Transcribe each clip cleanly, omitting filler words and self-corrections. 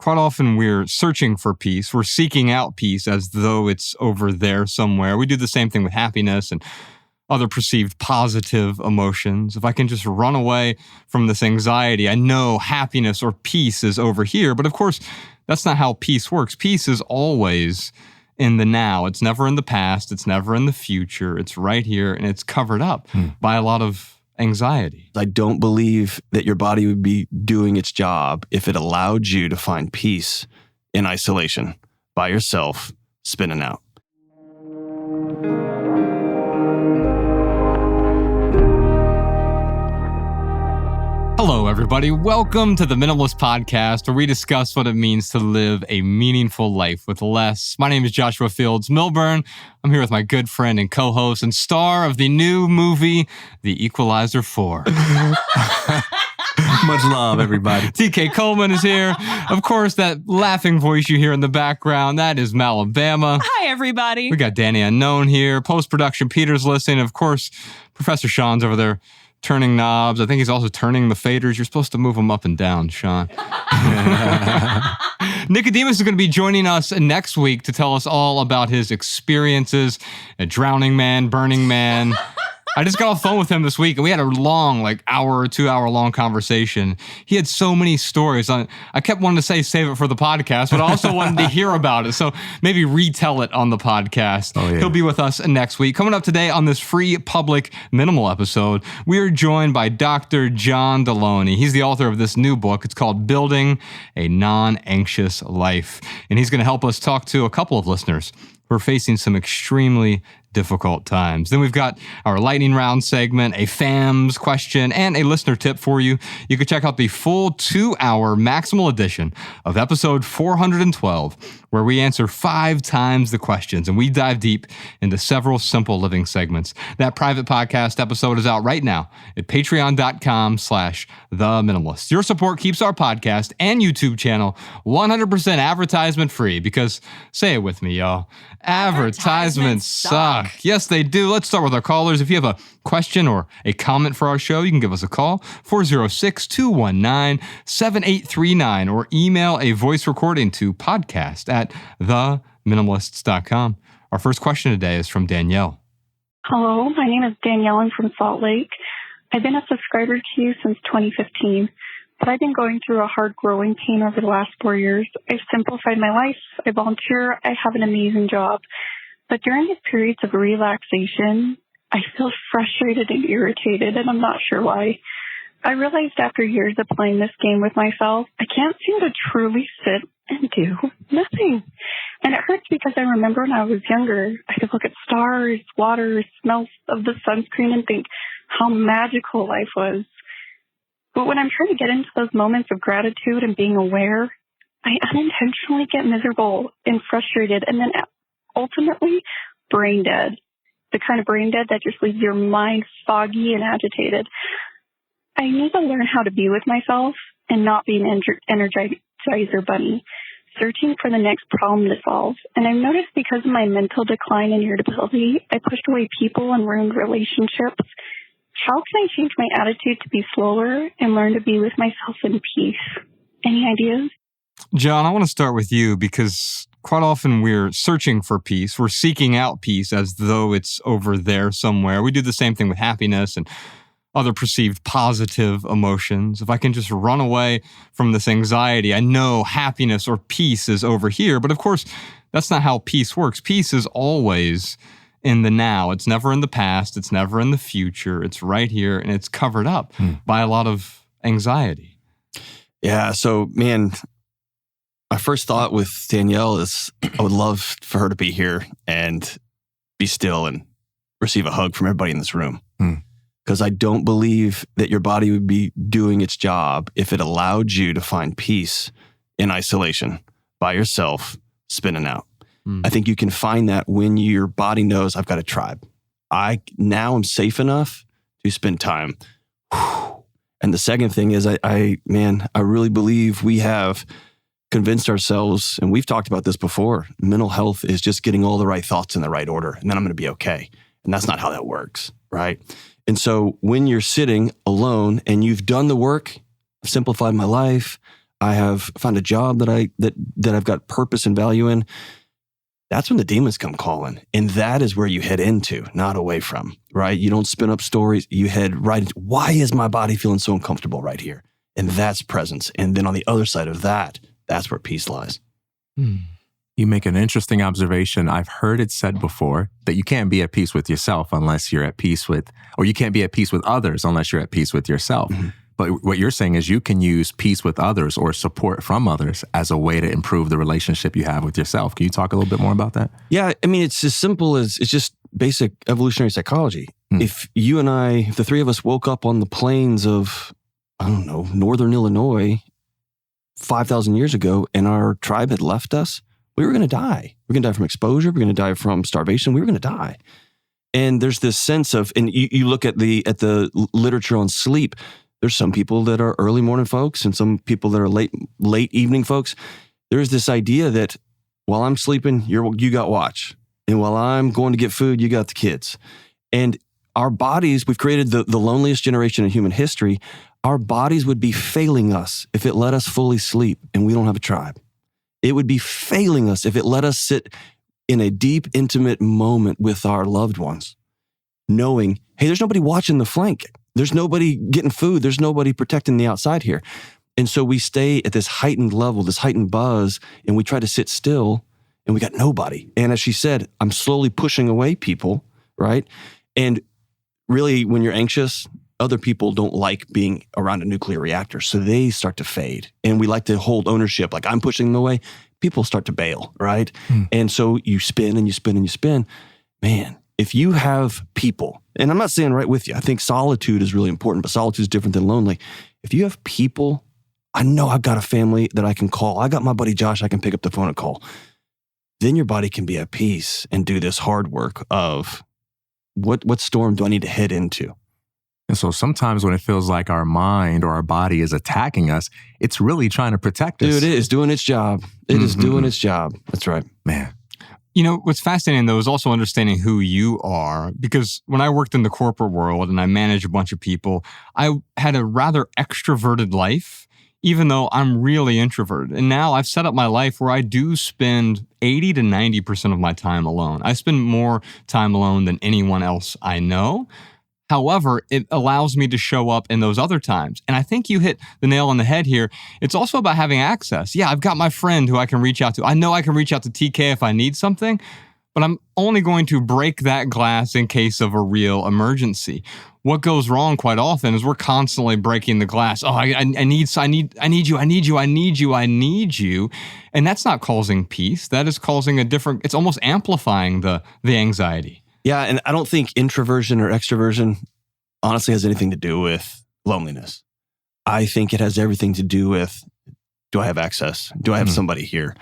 quite often we're searching for peace. We're seeking out peace as though it's over there somewhere. We do the same thing with happiness and other perceived positive emotions. If I can just run away from this anxiety, I know happiness or peace is over here. But of course, that's not how peace works. Peace is always in the now. It's never in the past. It's never in the future. It's right here, and it's covered up by a lot of anxiety. I don't believe that your body would be doing its job if it allowed you to find peace in isolation by yourself, spinning out. Hello, everybody. Welcome to the Minimalist Podcast, where we discuss what it means to live a meaningful life with less. My name is Joshua Fields Milburn. I'm here with my good friend and co-host and star of the new movie, The Equalizer 4. Much love, everybody. TK Coleman is here. Of course, that laughing voice you hear in the background, that is Malabama. Hi, everybody. We got Danny Unknown here. Post-production, Peter's listening. Of course, Professor Sean's over there turning knobs. I think he's also turning the faders. You're supposed to move them up and down, Sean. Nicodemus is going to be joining us next week to tell us all about his experiences at Drowning Man, Burning Man. I just got off the phone with him this week, and we had a long, hour or 2 hour long conversation. He had so many stories. I kept wanting to say save it for the podcast, but I also wanted to hear about it. So maybe retell it on the podcast. Oh, yeah. He'll be with us next week. Coming up today on this free public minimal episode, we are joined by Dr. John Deloney. He's the author of this new book. It's called Building a Non-Anxious Life. And he's going to help us talk to a couple of listeners who are facing some extremely difficult times. Then we've got our lightning round segment, a FAMS question, and a listener tip for you. You can check out the full 2 hour maximal edition of episode 412, where we answer 5 times the questions and we dive deep into several simple living segments. That private podcast episode is out right now at patreon.com/theminimalist. Your support keeps our podcast and YouTube channel 100% advertisement free because, say it with me, y'all, advertisements suck. Yes, they do. Let's start with our callers. If you have a question or a comment for our show, you can give us a call, 406-219-7839, or email a voice recording to podcast@theminimalists.com. Our first question today is from Danielle. Hello, my name is Danielle. I'm from Salt Lake. I've been a subscriber to you since 2015, but I've been going through a hard growing pain over the last 4 years. I've simplified my life. I volunteer. I have an amazing job. But during these periods of relaxation, I feel frustrated and irritated, and I'm not sure why. I realized after years of playing this game with myself, I can't seem to truly sit and do nothing. And it hurts because I remember when I was younger, I could look at stars, water, smells of the sunscreen, and think how magical life was. But when I'm trying to get into those moments of gratitude and being aware, I unintentionally get miserable and frustrated, and then ultimately brain dead. The kind of brain dead that just leaves your mind foggy and agitated. I need to learn how to be with myself and not be an energizer bunny, searching for the next problem to solve. And I've noticed because of my mental decline and irritability, I pushed away people and ruined relationships. How can I change my attitude to be slower and learn to be with myself in peace? Any ideas? John, I want to start with you because quite often we're searching for peace. We're seeking out peace as though it's over there somewhere. We do the same thing with happiness and other perceived positive emotions. If I can just run away from this anxiety, I know happiness or peace is over here. But of course, that's not how peace works. Peace is always in the now. It's never in the past. It's never in the future. It's right here, and it's covered up by a lot of anxiety. Yeah, so man, my first thought with Danielle is I would love for her to be here and be still and receive a hug from everybody in this room. Because I don't believe that your body would be doing its job if it allowed you to find peace in isolation by yourself, spinning out. I think you can find that when your body knows I've got a tribe. I now am safe enough to spend time. And the second thing is I really believe we have convinced ourselves, and we've talked about this before, mental health is just getting all the right thoughts in the right order, and then I'm going to be okay. And that's not how that works, right? And so when you're sitting alone and you've done the work, I've simplified my life, I have found a job that I've got purpose and value in, that's when the demons come calling. And that is where you head into, not away from, right? You don't spin up stories. You head right into, why is my body feeling so uncomfortable right here? And that's presence. And then on the other side of that, that's where peace lies. You make an interesting observation. I've heard it said before that you can't be at peace with yourself unless you're at peace with, or you can't be at peace with others unless you're at peace with yourself. Mm-hmm. But what you're saying is you can use peace with others or support from others as a way to improve the relationship you have with yourself. Can you talk a little bit more about that? Yeah, I mean, it's as simple as, it's just basic evolutionary psychology. If you and I, if the three of us woke up on the plains of, I don't know, northern Illinois 5,000 years ago and our tribe had left us, we were going to die. We're going to die from exposure. We're going to die from starvation. We were going to die. And there's this sense of, and you look at the literature on sleep, there's some people that are early morning folks and some people that are late evening folks. There's this idea that while I'm sleeping, you got watch. And while I'm going to get food, you got the kids. And our bodies, we've created the loneliest generation in human history. Our bodies would be failing us if it let us fully sleep and we don't have a tribe. It would be failing us if it let us sit in a deep, intimate moment with our loved ones, knowing, hey, there's nobody watching the flank. There's nobody getting food. There's nobody protecting the outside here. And so we stay at this heightened level, this heightened buzz, and we try to sit still, and we got nobody. And as she said, I'm slowly pushing away people, right? And really, when you're anxious, other people don't like being around a nuclear reactor, so they start to fade. And we like to hold ownership, like I'm pushing them away. People start to bail, right? And so you spin and you spin and you spin. Man, if you have people, and I'm not saying right with you, I think solitude is really important, but solitude is different than lonely. If you have people, I know I've got a family that I can call. I got my buddy Josh I can pick up the phone and call. Then your body can be at peace and do this hard work of what storm do I need to head into? And so sometimes when it feels like our mind or our body is attacking us, it's really trying to protect us. Dude, it is doing its job. It is doing its job. That's right. Man. You know, what's fascinating, though, is also understanding who you are. Because when I worked in the corporate world and I managed a bunch of people, I had a rather extroverted life, even though I'm really introverted. And now I've set up my life where I do spend 80 to 90% of my time alone. I spend more time alone than anyone else I know. However, it allows me to show up in those other times. And I think you hit the nail on the head here. It's also about having access. Yeah, I've got my friend who I can reach out to. I know I can reach out to TK if I need something, but I'm only going to break that glass in case of a real emergency. What goes wrong quite often is we're constantly breaking the glass. Oh, I need you. And that's not causing peace. That is causing it's almost amplifying the anxiety. Yeah, and I don't think introversion or extroversion honestly has anything to do with loneliness. I think it has everything to do with, do I have access? Do I have somebody here?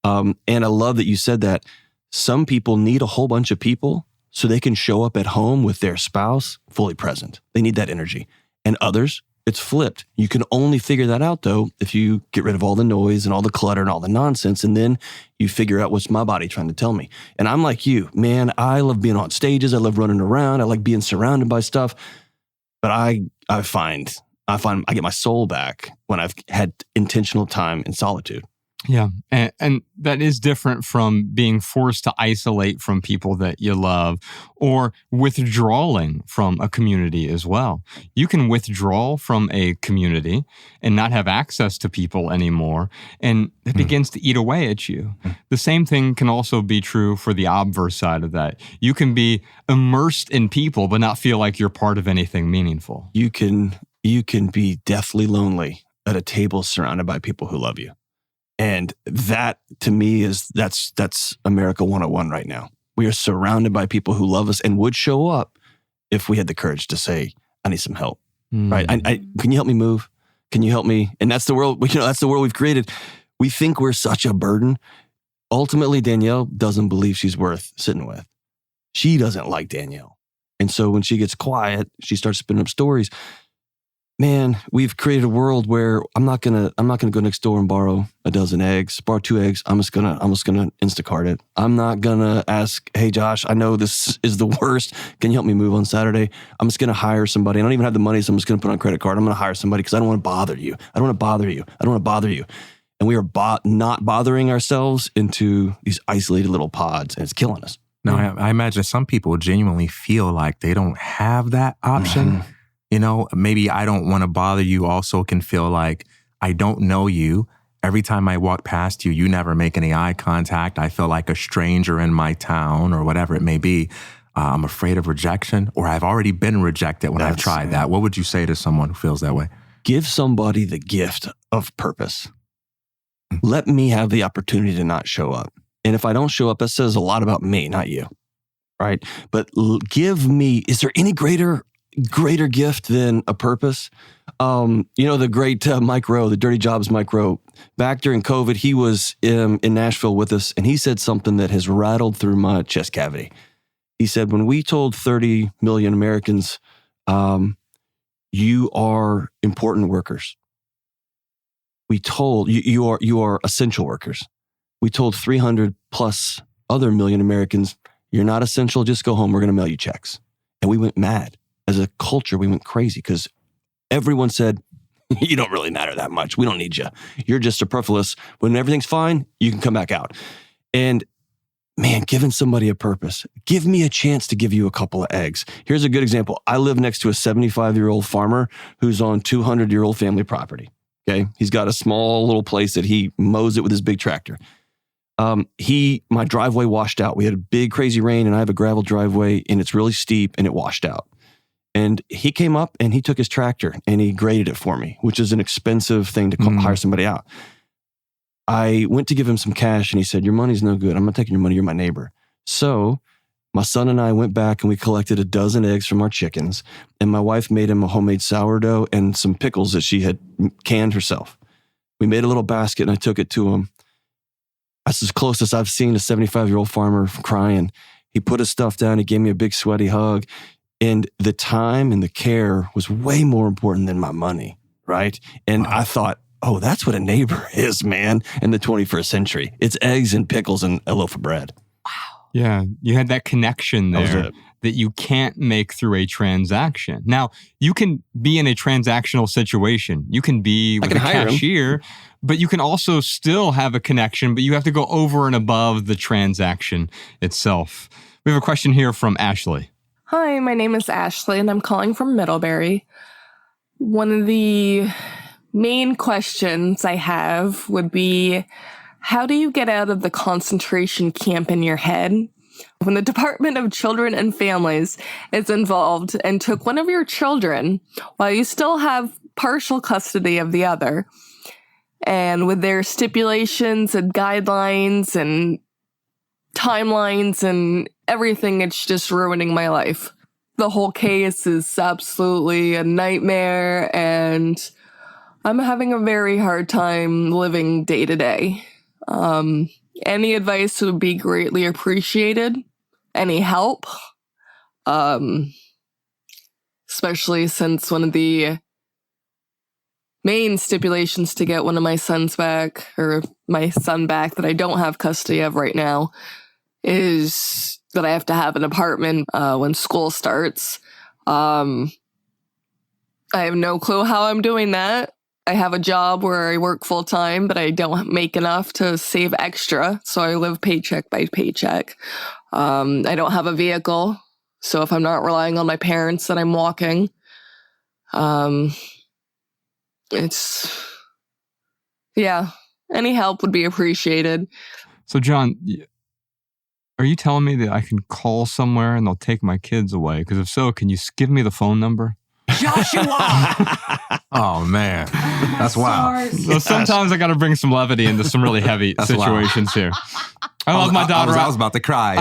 And I love that you said that. Some people need a whole bunch of people so they can show up at home with their spouse fully present. They need that energy. And others, it's flipped. You can only figure that out, though, if you get rid of all the noise and all the clutter and all the nonsense, and then you figure out what's my body trying to tell me. And I'm like you, man, I love being on stages. I love running around. I like being surrounded by stuff. But I find I get my soul back when I've had intentional time in solitude. Yeah. And that is different from being forced to isolate from people that you love or withdrawing from a community as well. You can withdraw from a community and not have access to people anymore, and it begins to eat away at you. The same thing can also be true for the obverse side of that. You can be immersed in people but not feel like you're part of anything meaningful. You can be deathly lonely at a table surrounded by people who love you. And that, to me, that's America 101 right now. We are surrounded by people who love us and would show up if we had the courage to say, I need some help, right? Can you help me move? Can you help me? And that's the world, that's the world we've created. We think we're such a burden. Ultimately, Danielle doesn't believe she's worth sitting with. She doesn't like Danielle. And so when she gets quiet, she starts spinning up stories. man, we've created a world where I'm not gonna go next door and borrow a dozen eggs, borrow 2 eggs. I'm just gonna Instacart it. I'm not gonna ask, hey Josh, I know this is the worst. Can you help me move on Saturday? I'm just gonna hire somebody. I don't even have the money, so I'm just gonna put on a credit card. I'm gonna hire somebody because I don't want to bother you. I don't want to bother you. I don't want to bother you. And we are not bothering ourselves into these isolated little pods, and it's killing us. No, I imagine some people genuinely feel like they don't have that option. Mm-hmm. You know, maybe I don't want to bother you also can feel like I don't know you. Every time I walk past you, you never make any eye contact. I feel like a stranger in my town or whatever it may be. I'm afraid of rejection, or I've already been rejected when I've tried that. What would you say to someone who feels that way? Give somebody the gift of purpose. Let me have the opportunity to not show up. And if I don't show up, that says a lot about me, not you. Right? But give me, is there any greater gift than a purpose? The great Mike Rowe, the Dirty Jobs Mike Rowe, back during COVID, he was in Nashville with us, and he said something that has rattled through my chest cavity. He said, when we told 30 million Americans, you are important workers. We told you are essential workers. We told 300 plus other million Americans, you're not essential, just go home, we're going to mail you checks. And we went mad. As a culture, we went crazy because everyone said, you don't really matter that much. We don't need you. You're just superfluous. When everything's fine, you can come back out. And man, giving somebody a purpose, give me a chance to give you a couple of eggs. Here's a good example. I live next to a 75-year-old farmer who's on 200-year-old family property. Okay. He's got a small little place that he mows it with his big tractor. My driveway washed out. We had a big crazy rain and I have a gravel driveway and it's really steep and it washed out. And he came up and he took his tractor and he graded it for me, which is an expensive thing to hire somebody out. I went to give him some cash and he said, your money's no good. I'm not taking your money. You're my neighbor. So my son and I went back and we collected a dozen eggs from our chickens. And my wife made him a homemade sourdough and some pickles that she had canned herself. We made a little basket and I took it to him. That's as close as I've seen a 75-year-old farmer crying. He put his stuff down. He gave me a big sweaty hug. And the time and the care was way more important than my money, right? And I thought, oh, that's what a neighbor is, man, in the 21st century. It's eggs and pickles and a loaf of bread. Wow. Yeah, you had that connection there that you can't make through a transaction. Now, you can be in a transactional situation. You can be with a cashier, but you can also still have a connection, but you have to go over and above the transaction itself. We have a question here from Ashley. Hi, my name is Ashley, and I'm calling from Middlebury. One of the main questions I have would be, how do you get out of the concentration camp in your head when the Department of Children and Families is involved and took one of your children while you still have partial custody of the other? And with their stipulations and guidelines and timelines and everything, it's just ruining my life. The whole case is absolutely a nightmare, and I'm having a very hard time living day to day. Any advice would be greatly appreciated. Any help, especially since one of the main stipulations to get one of my sons back, or my son back that I don't have custody of right now, is that I have to have an apartment when school starts. I have no clue how I'm doing that. I have a job where I work full time, but I don't make enough to save extra. So I live paycheck by paycheck. I don't have a vehicle. So if I'm not relying on my parents, then I'm walking. Any help would be appreciated. So John, are you telling me that I can call somewhere and they'll take my kids away? Because if so, can you give me the phone number? Joshua! Oh, man. That's wild. So sometimes I got to bring some levity into some really heavy situations here. I love my daughter. I was about to cry.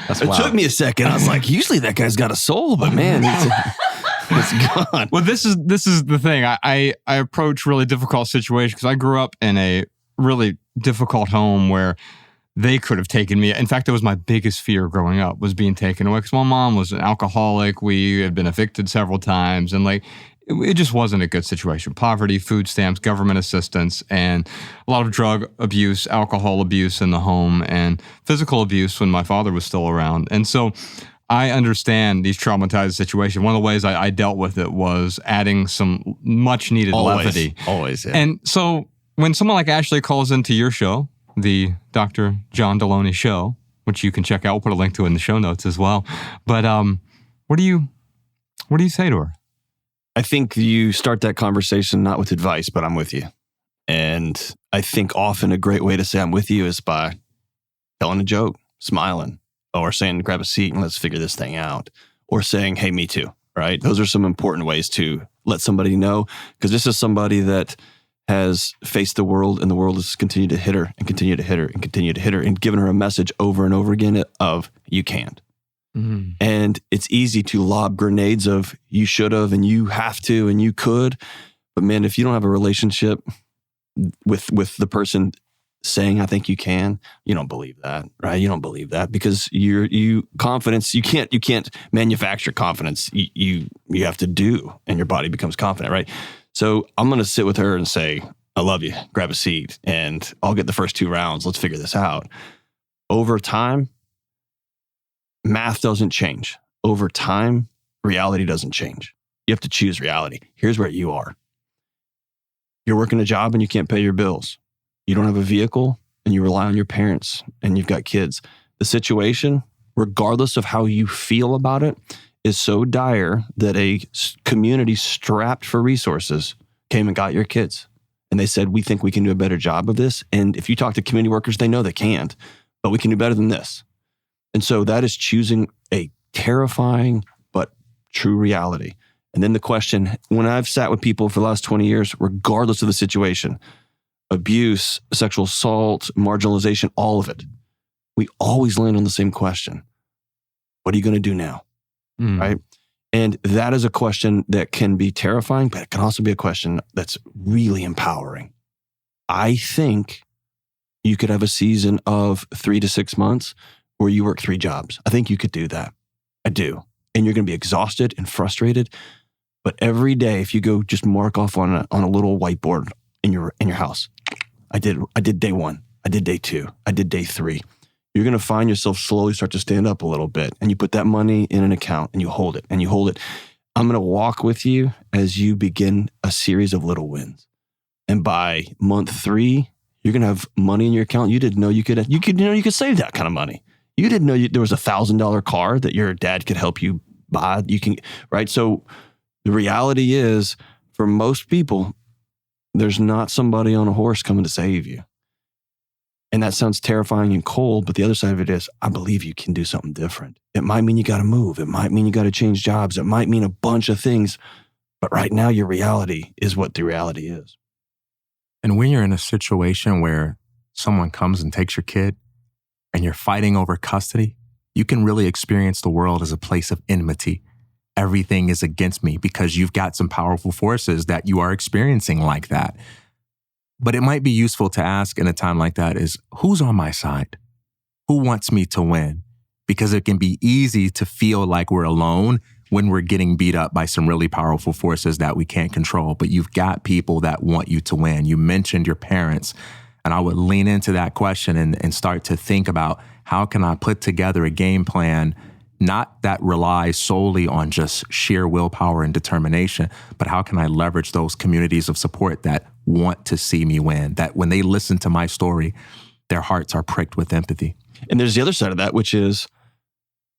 It took me a second. I was like, usually that guy's got a soul, but man, it's gone. Well, this is the thing. I approach really difficult situations because I grew up in a really difficult home where they could have taken me. In fact, it was my biggest fear growing up, was being taken away, because my mom was an alcoholic. We had been evicted several times, and like it just wasn't a good situation. Poverty, food stamps, government assistance, and a lot of drug abuse, alcohol abuse in the home, and physical abuse when my father was still around. And so I understand these traumatized situations. One of the ways I dealt with it was adding some much needed levity. Always, yeah. And so when someone like Ashley calls into your show, the Dr. John Deloney Show, which you can check out, we'll put a link to it in the show notes as well. But what do you say to her? I think you start that conversation not with advice, but I'm with you. And I think often a great way to say I'm with you is by telling a joke, smiling, or saying grab a seat and let's figure this thing out, or saying, hey, me too, right? Those are some important ways to let somebody know, because this is somebody that has faced the world, and the world has continued to hit her and continue to hit her and continue to hit her, and given her a message over and over again of you can't. Mm-hmm. And it's easy to lob grenades of you should have and you have to and you could. But man, if you don't have a relationship with the person saying I think you can, you don't believe that, right? You don't believe that, because confidence, you can't manufacture confidence. You have to do, and your body becomes confident, right? So I'm going to sit with her and say, I love you, grab a seat, and I'll get the first 2 rounds. Let's figure this out. Over time, math doesn't change. Over time, reality doesn't change. You have to choose reality. Here's where you are. You're working a job and you can't pay your bills. You don't have a vehicle and you rely on your parents and you've got kids. The situation, regardless of how you feel about it, is so dire that a community strapped for resources came and got your kids. And they said, we think we can do a better job of this. And if you talk to community workers, they know they can't, but we can do better than this. And so that is choosing a terrifying but true reality. And then the question, when I've sat with people for the last 20 years, regardless of the situation, abuse, sexual assault, marginalization, all of it, we always land on the same question. What are you going to do now? Right? And that is a question that can be terrifying, but it can also be a question that's really empowering. I think you could have a season of 3 to 6 months where you work 3 jobs. I think you could do that. I do. And you're going to be exhausted and frustrated. But every day, if you go just mark off on a little whiteboard in your house, I did day 1, I did day 2, I did day 3. You're going to find yourself slowly start to stand up a little bit, and you put that money in an account and you hold it and you hold it. I'm going to walk with you as you begin a series of little wins. And by month 3, you're going to have money in your account. You didn't know you could save that kind of money. You didn't know there was $1,000 car that your dad could help you buy. Right? So the reality is, for most people, there's not somebody on a horse coming to save you. And that sounds terrifying and cold, but the other side of it is, I believe you can do something different. It might mean you got to move. It might mean you got to change jobs. It might mean a bunch of things. But right now, your reality is what the reality is. And when you're in a situation where someone comes and takes your kid and you're fighting over custody, you can really experience the world as a place of enmity. Everything is against me because you've got some powerful forces that you are experiencing like that. But it might be useful to ask in a time like that is, who's on my side? Who wants me to win? Because it can be easy to feel like we're alone when we're getting beat up by some really powerful forces that we can't control. But you've got people that want you to win. You mentioned your parents. And I would lean into that question and start to think about, how can I put together a game plan, not that relies solely on just sheer willpower and determination, but how can I leverage those communities of support that want to see me win, that when they listen to my story, their hearts are pricked with empathy. And there's the other side of that, which is,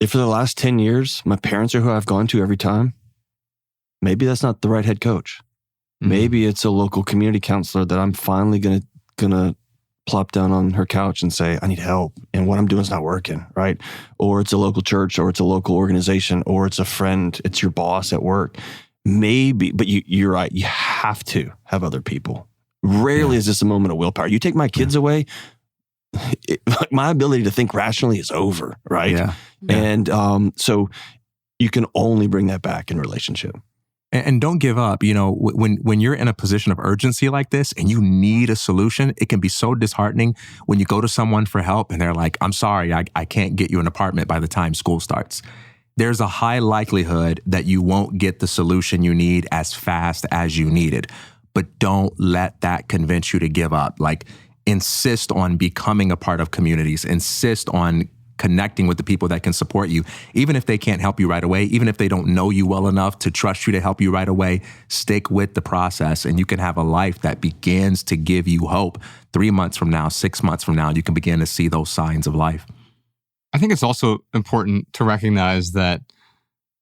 if for the last 10 years, my parents are who I've gone to every time, maybe that's not the right head coach. Maybe it's a local community counselor that I'm finally gonna plop down on her couch and say, I need help, and what I'm doing is not working, right? Or it's a local church, or it's a local organization, or it's a friend, it's your boss at work. Maybe, but you're right, you have to have other people. Rarely is this a moment of willpower. You take my kids away, my ability to think rationally is over, right? And so you can only bring that back in relationship. And don't give up. You know, when you're in a position of urgency like this and you need a solution, it can be so disheartening when you go to someone for help and they're like, I'm sorry, I can't get you an apartment by the time school starts. There's a high likelihood that you won't get the solution you need as fast as you need it. But don't let that convince you to give up. Like, insist on becoming a part of communities. Insist on connecting with the people that can support you. Even if they can't help you right away, even if they don't know you well enough to trust you to help you right away, stick with the process and you can have a life that begins to give you hope. 3 months from now, 6 months from now, you can begin to see those signs of life. I think it's also important to recognize that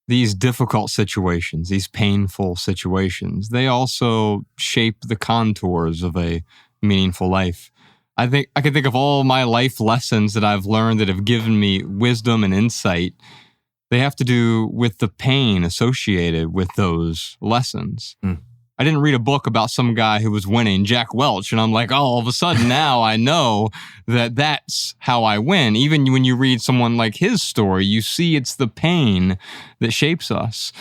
these difficult situations, these painful situations, they also shape the contours of a meaningful life. I can think of all my life lessons that I've learned that have given me wisdom and insight. They have to do with the pain associated with those lessons. I didn't read a book about some guy who was winning, Jack Welch, and I'm like, oh, all of a sudden now I know that that's how I win. Even when you read someone like his story, you see it's the pain that shapes us.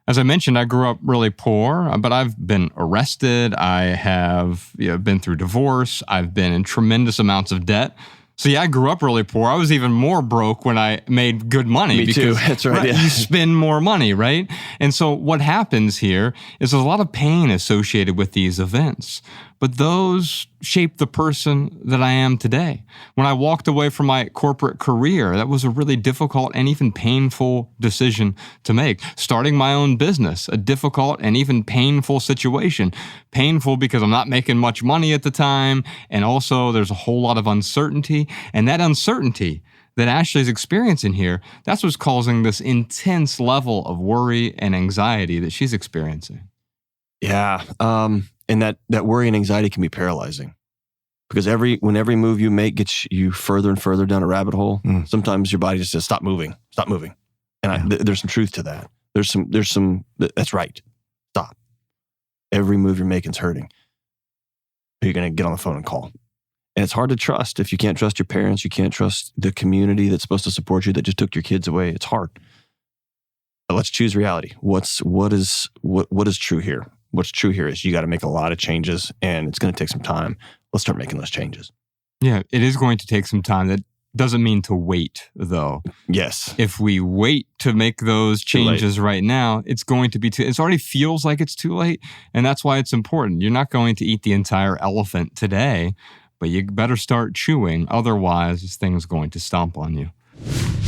As I mentioned, I grew up really poor, but I've been arrested. I have been through divorce. I've been in tremendous amounts of debt. So yeah, I grew up really poor. I was even more broke when I made good money. Me too. That's right. Yeah. You spend more money, right? And so what happens here is there's a lot of pain associated with these events, but those shape the person that I am today. When I walked away from my corporate career, that was a really difficult and even painful decision to make. Starting my own business, a difficult and even painful situation. Painful because I'm not making much money at the time, and also there's a whole lot of uncertainty. And that uncertainty that Ashley's experiencing here, that's what's causing this intense level of worry and anxiety that she's experiencing. Yeah. And that worry and anxiety can be paralyzing because when every move you make gets you further and further down a rabbit hole. Sometimes your body just says, stop moving. And there's some truth to that. That's right. Stop. Every move you're making is hurting. You're going to get on the phone and call. And it's hard to trust if you can't trust your parents, you can't trust the community that's supposed to support you that just took your kids away. It's hard. But let's choose reality. What is true here? What's true here is you got to make a lot of changes and it's going to take some time. Let's start making those changes. Yeah, it is going to take some time. That doesn't mean to wait, though. Yes. If we wait to make those changes right now, it's going to be it already feels like it's too late. And that's why it's important. You're not going to eat the entire elephant today, but you better start chewing. Otherwise, this thing's going to stomp on you.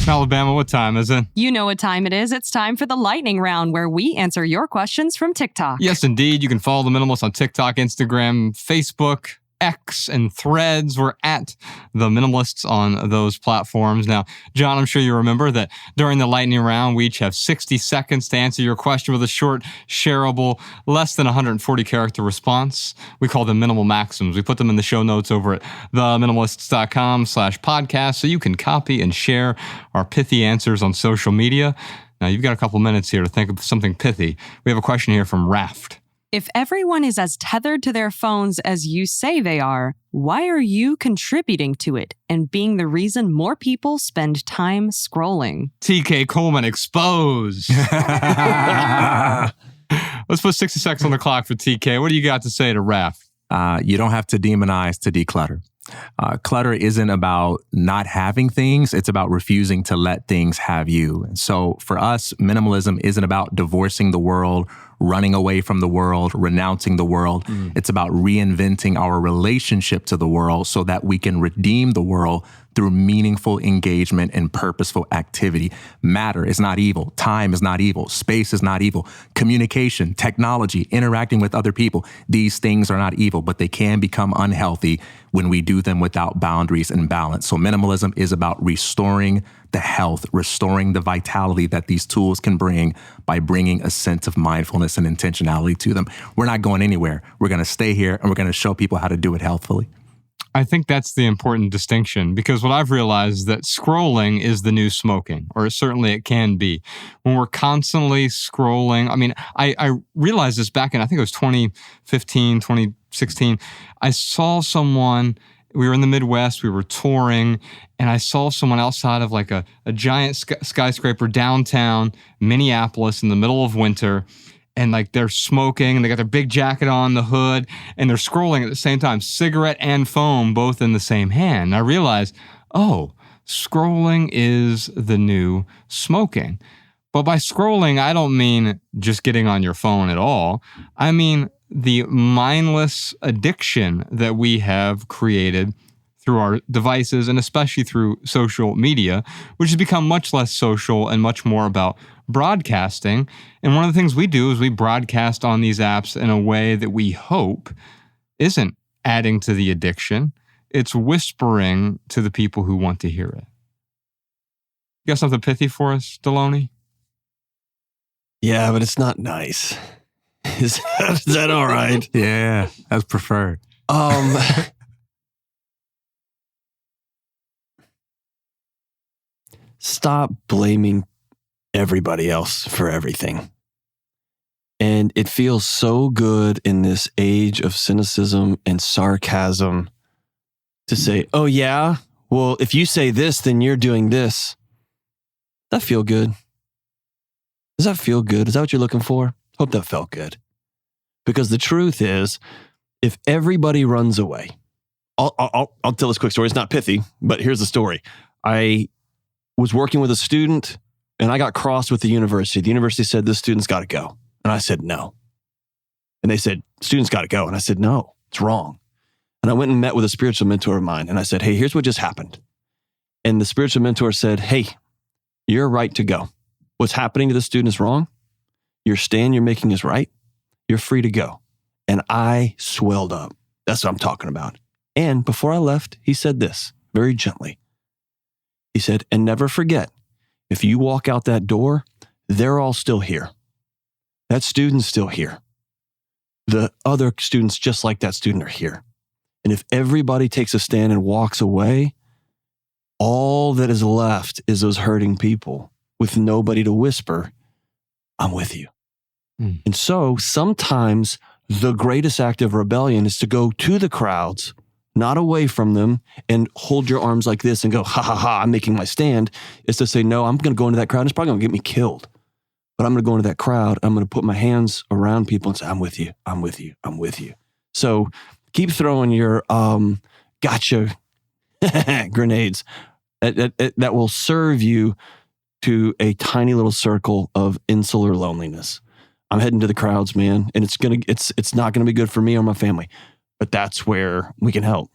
Alabama, what time is it? You know what time it is. It's time for the lightning round where we answer your questions from TikTok. Yes, indeed. You can follow the Minimalists on TikTok, Instagram, Facebook, X, and Threads. We're at the Minimalists on those platforms. Now, John, I'm sure you remember that during the lightning round, we each have 60 seconds to answer your question with a short, shareable, less than 140 character response. We call them minimal maxims. We put them in the show notes over at theminimalists.com/podcast so you can copy and share our pithy answers on social media. Now, you've got a couple minutes here to think of something pithy. We have a question here from Raft. If everyone is as tethered to their phones as you say they are, why are you contributing to it and being the reason more people spend time scrolling? TK Coleman exposed. Let's put 60 seconds on the clock for TK. What do you got to say to Raph? You don't have to demonize to declutter. Clutter isn't about not having things. It's about refusing to let things have you. So for us, minimalism isn't about divorcing the world, running away from the world, renouncing the world. It's about reinventing our relationship to the world so that we can redeem the world through meaningful engagement and purposeful activity. Matter is not evil. Time is not evil. Space is not evil. Communication, technology, interacting with other people, these things are not evil, but they can become unhealthy when we do them without boundaries and balance. So minimalism is about restoring the health, restoring the vitality that these tools can bring by bringing a sense of mindfulness and intentionality to them. We're not going anywhere. We're going to stay here and we're going to show people how to do it healthfully. I think that's the important distinction, because what I've realized is that scrolling is the new smoking, or certainly it can be. When we're constantly scrolling, I mean, I realized this back in, I think it was 2015, 2016. I saw someone, we were in the Midwest, we were touring, and I saw someone outside of like a giant skyscraper downtown Minneapolis in the middle of winter, and like they're smoking and they got their big jacket on, the hood, and they're scrolling at the same time, cigarette and phone both in the same hand. And I realized, oh, scrolling is the new smoking. But by scrolling, I don't mean just getting on your phone at all. I mean the mindless addiction that we have created through our devices and especially through social media, which has become much less social and much more about broadcasting. And one of the things we do is we broadcast on these apps in a way that we hope isn't adding to the addiction. It's whispering to the people who want to hear it. You got something pithy for us, Deloney? Yeah, but it's not nice. Is that all right? Yeah, that's preferred. Stop blaming everybody else for everything. And it feels so good in this age of cynicism and sarcasm to say, oh yeah, well, if you say this, then you're doing this. Does that feel good? Does that feel good? Is that what you're looking for? Hope that felt good. Because the truth is, if everybody runs away, I'll tell this quick story. It's not pithy, but here's the story. I was working with a student and I got crossed with the university. The university said, this student's got to go. And I said, no. And they said, student's got to go. And I said, no, it's wrong. And I went and met with a spiritual mentor of mine. And I said, hey, here's what just happened. And the spiritual mentor said, hey, you're right to go. What's happening to the student is wrong. Your stand you're making is right. You're free to go. And I swelled up. That's what I'm talking about. And before I left, he said this very gently. He said, and never forget, if you walk out that door, they're all still here. That student's still here. The other students just like that student are here. And if everybody takes a stand and walks away, all that is left is those hurting people with nobody to whisper, I'm with you. And so sometimes the greatest act of rebellion is to go to the crowds, not away from them, and hold your arms like this and go, ha, ha, ha, I'm making my stand, is to say, no, I'm going to go into that crowd. It's probably going to get me killed. But I'm going to go into that crowd. I'm going to put my hands around people and say, I'm with you. I'm with you. I'm with you. So keep throwing your gotcha grenades that will serve you to a tiny little circle of insular loneliness. I'm heading to the crowds, man, and it's not gonna be good for me or my family. But that's where we can help.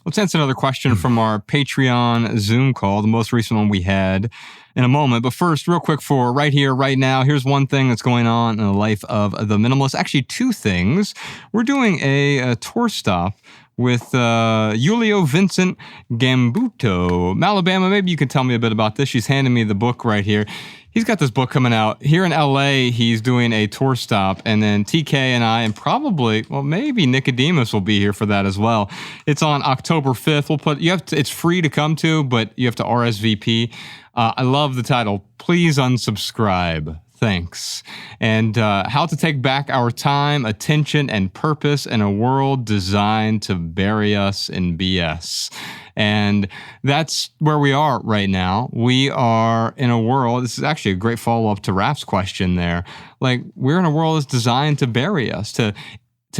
Let's answer another question from our Patreon Zoom call, the most recent one we had, in a moment. But first, real quick for right here, right now, here's one thing that's going on in the life of the Minimalists. Actually, two things. We're doing a tour stop with Julio Vincent Gambuto, Alabama. Maybe you can tell me a bit about this. She's handing me the book right here. He's got this book coming out. Here in LA, he's doing a tour stop, and then TK and I, and probably, well, maybe Nicodemus will be here for that as well. It's on October 5th. It's free to come to, but you have to RSVP. I love the title, Please Unsubscribe. Thanks. And how to take back our time, attention, and purpose in a world designed to bury us in BS. And that's where we are right now. We are in a world, this is actually a great follow-up to Raph's question there. Like, we're in a world that's designed to bury us, to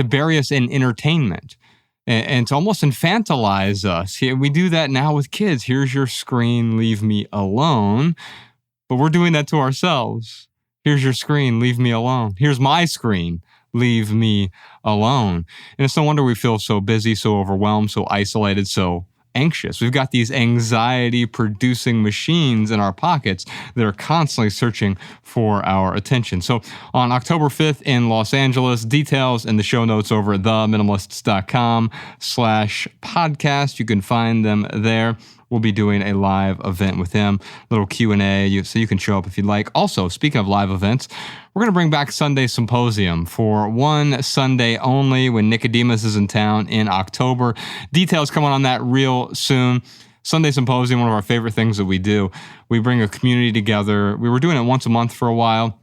bury us in entertainment. And to almost infantilize us. We do that now with kids. Here's your screen, leave me alone. But we're doing that to ourselves. Here's your screen, leave me alone. Here's my screen, leave me alone. And it's no wonder we feel so busy, so overwhelmed, so isolated, so anxious. We've got these anxiety-producing machines in our pockets that are constantly searching for our attention. So on October 5th in Los Angeles, details in the show notes over at theminimalists.com/podcast. You can find them there. We'll be doing a live event with him, little Q&A, so you can show up if you'd like. Also, speaking of live events, we're going to bring back Sunday Symposium for one Sunday only when Nicodemus is in town in October. Details coming on that real soon. Sunday Symposium, one of our favorite things that we do. We bring a community together. We were doing it once a month for a while.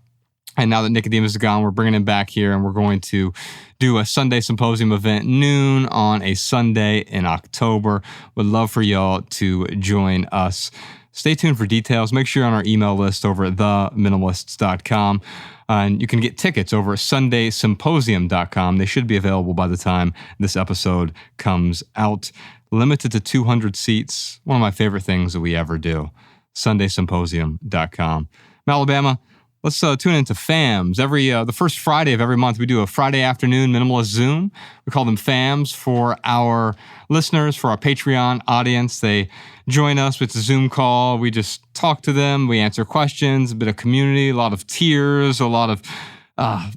And now that Nicodemus is gone, we're bringing him back here, and we're going to do a Sunday Symposium event noon on a Sunday in October. Would love for y'all to join us. Stay tuned for details. Make sure you're on our email list over at theminimalists.com. And you can get tickets over at sundaysymposium.com. They should be available by the time this episode comes out. Limited to 200 seats. One of my favorite things that we ever do. sundaysymposium.com. Alabama, let's tune into FAMs. The first Friday of every month, we do a Friday afternoon minimalist Zoom. We call them FAMs for our listeners, for our Patreon audience. They join us with a Zoom call. We just talk to them. We answer questions, a bit of community, a lot of tears, a lot of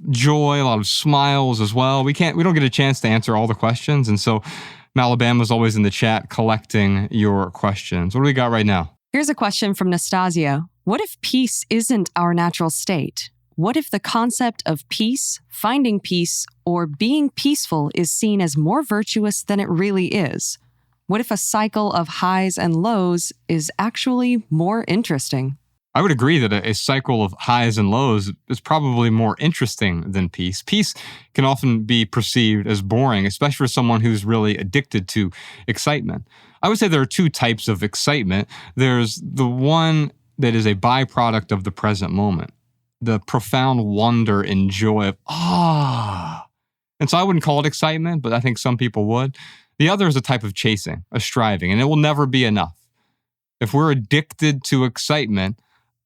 joy, a lot of smiles as well. We don't get a chance to answer all the questions. And so Alabama's always in the chat collecting your questions. What do we got right now? Here's a question from Nastasia. What if peace isn't our natural state? What if the concept of peace, finding peace, or being peaceful is seen as more virtuous than it really is? What if a cycle of highs and lows is actually more interesting? I would agree that a cycle of highs and lows is probably more interesting than peace. Peace can often be perceived as boring, especially for someone who's really addicted to excitement. I would say there are two types of excitement. There's the one that is a byproduct of the present moment, the profound wonder and joy of, And so I wouldn't call it excitement, but I think some people would. The other is a type of chasing, a striving, and it will never be enough. If we're addicted to excitement,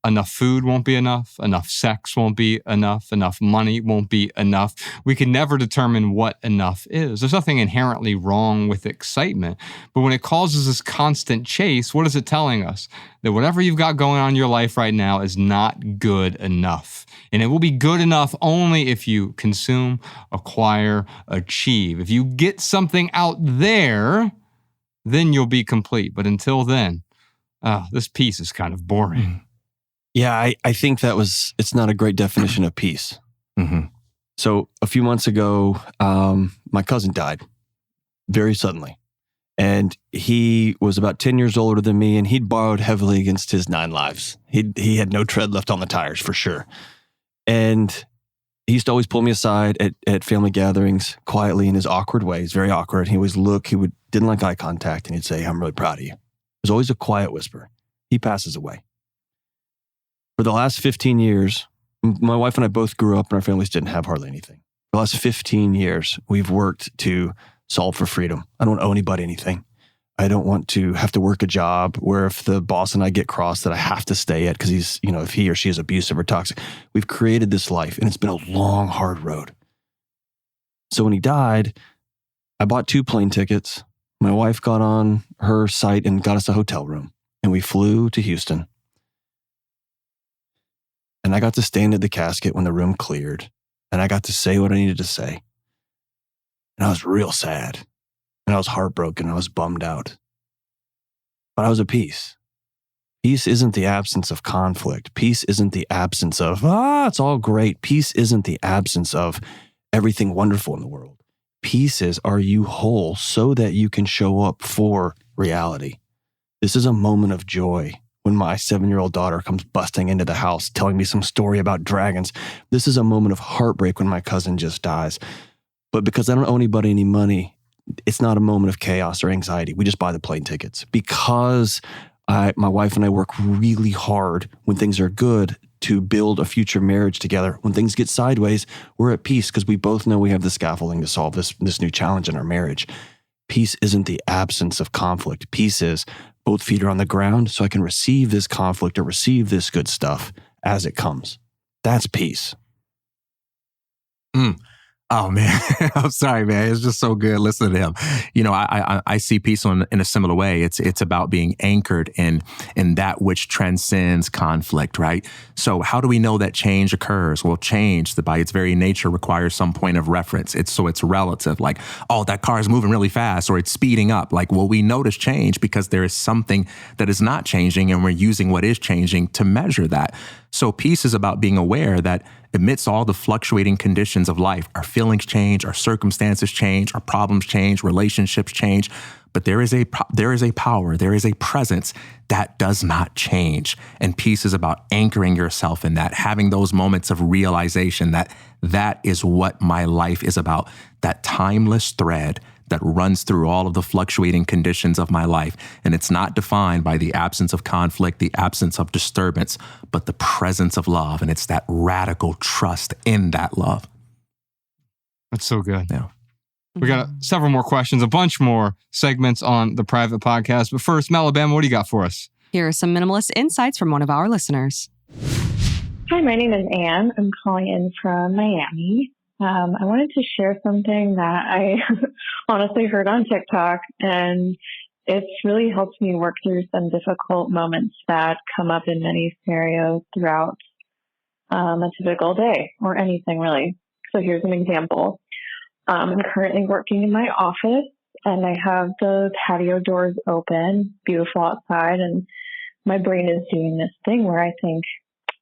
enough food won't be enough sex won't be enough money won't be enough. We can never determine what enough is. There's nothing inherently wrong with excitement, but when it causes this constant chase, what is it telling us? That whatever you've got going on in your life right now is not good enough. And it will be good enough only if you consume, acquire, achieve. If you get something out there, then you'll be complete. But until then, this piece is kind of boring. Yeah, I think it's not a great definition of peace. Mm-hmm. So a few months ago, my cousin died very suddenly. And he was about 10 years older than me, and he'd borrowed heavily against his 9 lives. He had no tread left on the tires, for sure. And he used to always pull me aside at family gatherings quietly in his awkward ways, very awkward. He always didn't like eye contact, and he'd say, "I'm really proud of you." It was always a quiet whisper. He passes away. For the last 15 years, my wife and I both grew up and our families didn't have hardly anything. For the last 15 years, we've worked to solve for freedom. I don't owe anybody anything. I don't want to have to work a job where if the boss and I get crossed that I have to stay at because if he or she is abusive or toxic. We've created this life and it's been a long, hard road. So when he died, I bought 2 plane tickets. My wife got on her site and got us a hotel room and we flew to Houston. And I got to stand at the casket when the room cleared, and I got to say what I needed to say. And I was real sad, and I was heartbroken, I was bummed out. But I was at peace. Peace isn't the absence of conflict. Peace isn't the absence of, it's all great. Peace isn't the absence of everything wonderful in the world. Peace is, are you whole so that you can show up for reality? This is a moment of joy. When my 7-year-old daughter comes busting into the house telling me some story about dragons. This is a moment of heartbreak when my cousin just dies. But because I don't owe anybody any money, it's not a moment of chaos or anxiety. We just buy the plane tickets. Because my wife and I work really hard when things are good to build a future marriage together. When things get sideways, we're at peace because we both know we have the scaffolding to solve this new challenge in our marriage. Peace isn't the absence of conflict. Peace is both feet are on the ground so I can receive this conflict or receive this good stuff as it comes. That's peace. Oh, man. I'm sorry, man. It's just so good listening to him. I see peace in a similar way. It's about being anchored in that which transcends conflict, right? So how do we know that change occurs? Well, change, by its very nature, requires some point of reference. It's relative. Like, that car is moving really fast, or it's speeding up. Like, well, we notice change because there is something that is not changing, and we're using what is changing to measure that. So peace is about being aware that amidst all the fluctuating conditions of life, our feelings change, our circumstances change, our problems change, relationships change, but there is a power, there is a presence that does not change. And peace is about anchoring yourself in that, having those moments of realization that is what my life is about, that timeless thread that runs through all of the fluctuating conditions of my life. And it's not defined by the absence of conflict, the absence of disturbance, but the presence of love. And it's that radical trust in that love. That's so good. Yeah. We got several more questions, a bunch more segments on the private podcast. But first, Alabama, what do you got for us? Here are some minimalist insights from one of our listeners. Hi, my name is Anne. I'm calling in from Miami. I wanted to share something that I honestly heard on TikTok, and it's really helped me work through some difficult moments that come up in many scenarios throughout a typical day or anything really. So here's an example. I'm currently working in my office, and I have the patio doors open, beautiful outside, and my brain is doing this thing where I think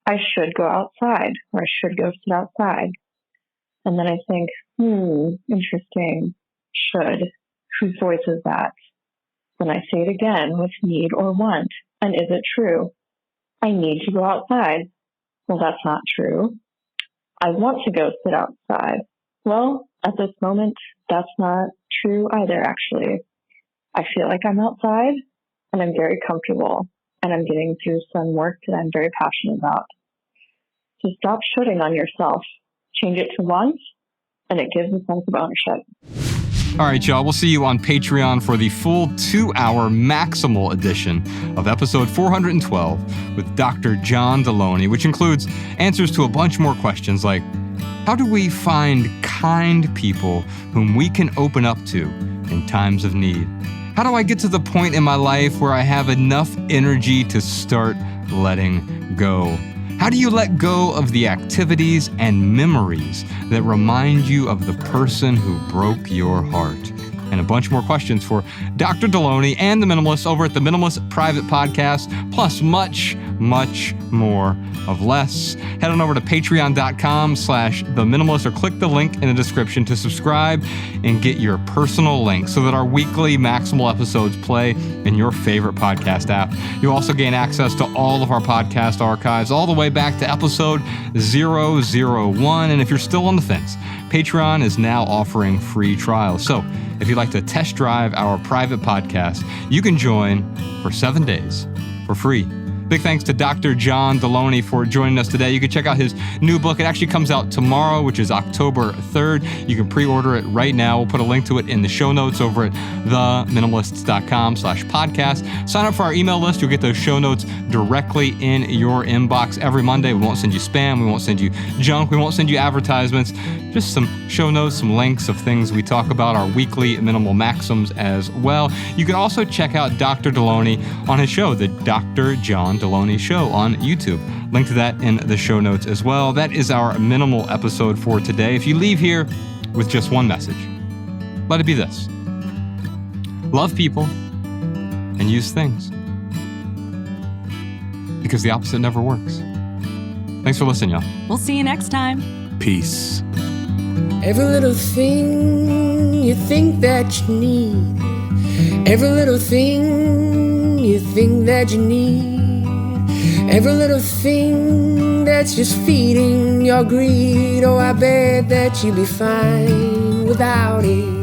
I should go outside or I should go sit outside. And then I think, interesting, should. Whose voice is that? Then I say it again with need or want. And is it true? I need to go outside. Well, that's not true. I want to go sit outside. Well, at this moment, that's not true either, actually. I feel like I'm outside and I'm very comfortable and I'm getting through some work that I'm very passionate about. So stop shooting on yourself. Change it to want, and it gives a sense of ownership. All right, y'all. We'll see you on Patreon for the full 2-hour maximal edition of episode 412 with Dr. John Deloney, which includes answers to a bunch more questions like, how do we find kind people whom we can open up to in times of need? How do I get to the point in my life where I have enough energy to start letting go? How do you let go of the activities and memories that remind you of the person who broke your heart? And a bunch more questions for Dr. Deloney and the Minimalists over at the Minimalist Private Podcast, plus much, much more of less. Head on over to patreon.com/theminimalist or click the link in the description to subscribe and get your personal link so that our weekly maximal episodes play in your favorite podcast app. You'll also gain access to all of our podcast archives all the way back to episode 001. And if you're still on the fence, Patreon is now offering free trials. So if you'd like to test drive our private podcast, you can join for 7 days for free. Big thanks to Dr. John Deloney for joining us today. You can check out his new book. It actually comes out tomorrow, which is October 3rd. You can pre-order it right now. We'll put a link to it in the show notes over at theminimalists.com/podcast. Sign up for our email list. You'll get those show notes directly in your inbox every Monday. We won't send you spam. We won't send you junk. We won't send you advertisements. Just some show notes, some links of things we talk about, our weekly minimal maxims as well. You can also check out Dr. Deloney on his show, the Dr. John Deloney Show on YouTube. Link to that in the show notes as well. That is our minimal episode for today. If you leave here with just one message, let it be this: love people and use things, because the opposite never works. Thanks for listening, y'all. We'll see you next time. Peace. Every little thing you think that you need, every little thing you think that you need, every little thing that's just feeding your greed. Oh, I bet that you'd be fine without it.